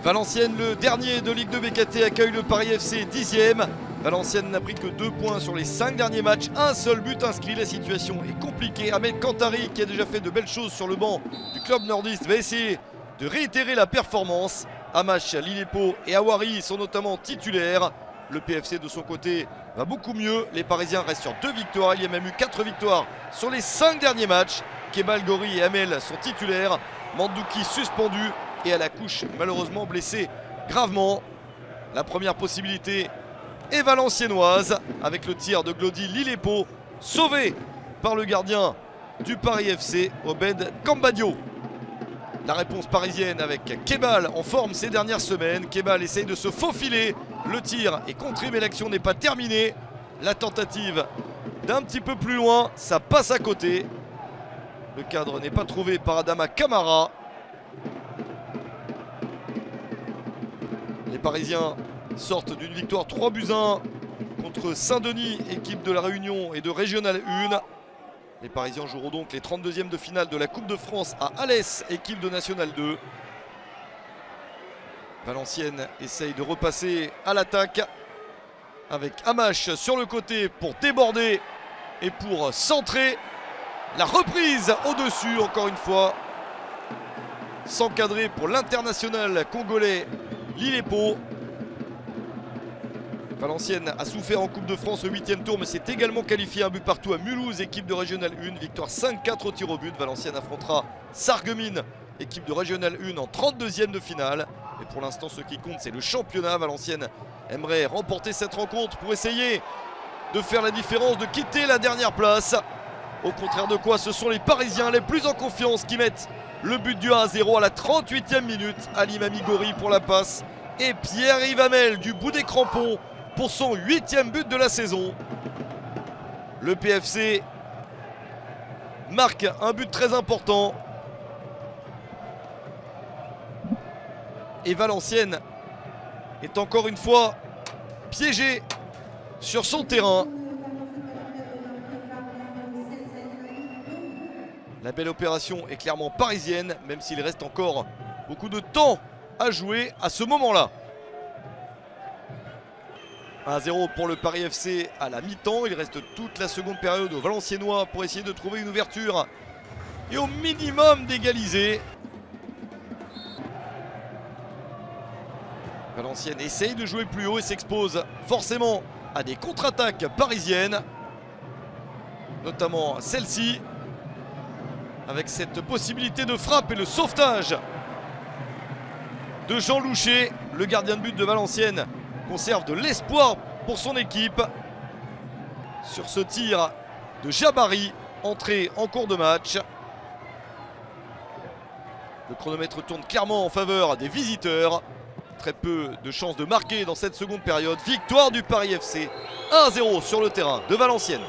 Valenciennes, le dernier de Ligue 2 BKT, accueille le Paris FC 10e. Valenciennes n'a pris que 2 points sur les 5 derniers matchs, un seul but inscrit, la situation est compliquée. Ahmed Kantari, qui a déjà fait de belles choses sur le banc du club nordiste, va essayer de réitérer la performance. Amash, Lillepo et Awari sont notamment titulaires. Le PFC de son côté va beaucoup mieux, les Parisiens restent sur 2 victoires, il y a même eu 4 victoires sur les 5 derniers matchs. Kebal Gori et Amel sont titulaires, Mandouki suspendu et à la couche malheureusement blessé gravement. La première possibilité est valenciennoise avec le tir de Glody Lillepo, sauvé par le gardien du Paris FC, Obed Cambadio. La réponse parisienne avec Kebal en forme ces dernières semaines. Kebal essaye de se faufiler, le tir est contré mais l'action n'est pas terminée. La tentative d'un petit peu plus loin, ça passe à côté. Le cadre n'est pas trouvé par Adama Camara. Les Parisiens sortent d'une victoire 3-1 contre Saint-Denis, équipe de la Réunion et de Régional 1. Les Parisiens joueront donc les 32e de finale de la Coupe de France à Alès, équipe de National 2. Valenciennes essaye de repasser à l'attaque avec Amash sur le côté pour déborder et pour centrer. La reprise au-dessus, encore une fois, sans cadrer pour l'international congolais Lillepo. Valenciennes a souffert en Coupe de France au 8e tour, mais s'est également qualifié un but partout à Mulhouse, équipe de Régional 1. Victoire 5-4 au tir au but. Valenciennes affrontera Sarreguemines, équipe de Régional 1, en 32e de finale. Et pour l'instant, ce qui compte, c'est le championnat. Valenciennes aimerait remporter cette rencontre pour essayer de faire la différence, de quitter la dernière place. Au contraire de quoi, ce sont les Parisiens les plus en confiance qui mettent le but du 1-0 à la 38e minute. Ali Mamigori pour la passe et Pierre-Yves Hamel du bout des crampons pour son 8e but de la saison. Le PFC marque un but très important. Et Valenciennes est encore une fois piégé sur son terrain. La belle opération est clairement parisienne, même s'il reste encore beaucoup de temps à jouer à ce moment-là. 1-0 pour le Paris FC à la mi-temps. Il reste toute la seconde période aux Valenciennois pour essayer de trouver une ouverture et au minimum d'égaliser. Valenciennes essaye de jouer plus haut et s'expose forcément à des contre-attaques parisiennes, notamment celle-ci, avec cette possibilité de frappe et le sauvetage de Jean Louchet. Le gardien de but de Valenciennes conserve de l'espoir pour son équipe sur ce tir de Jabari, entré en cours de match. Le chronomètre tourne clairement en faveur des visiteurs. Très peu de chances de marquer dans cette seconde période. Victoire du Paris FC 1-0 sur le terrain de Valenciennes.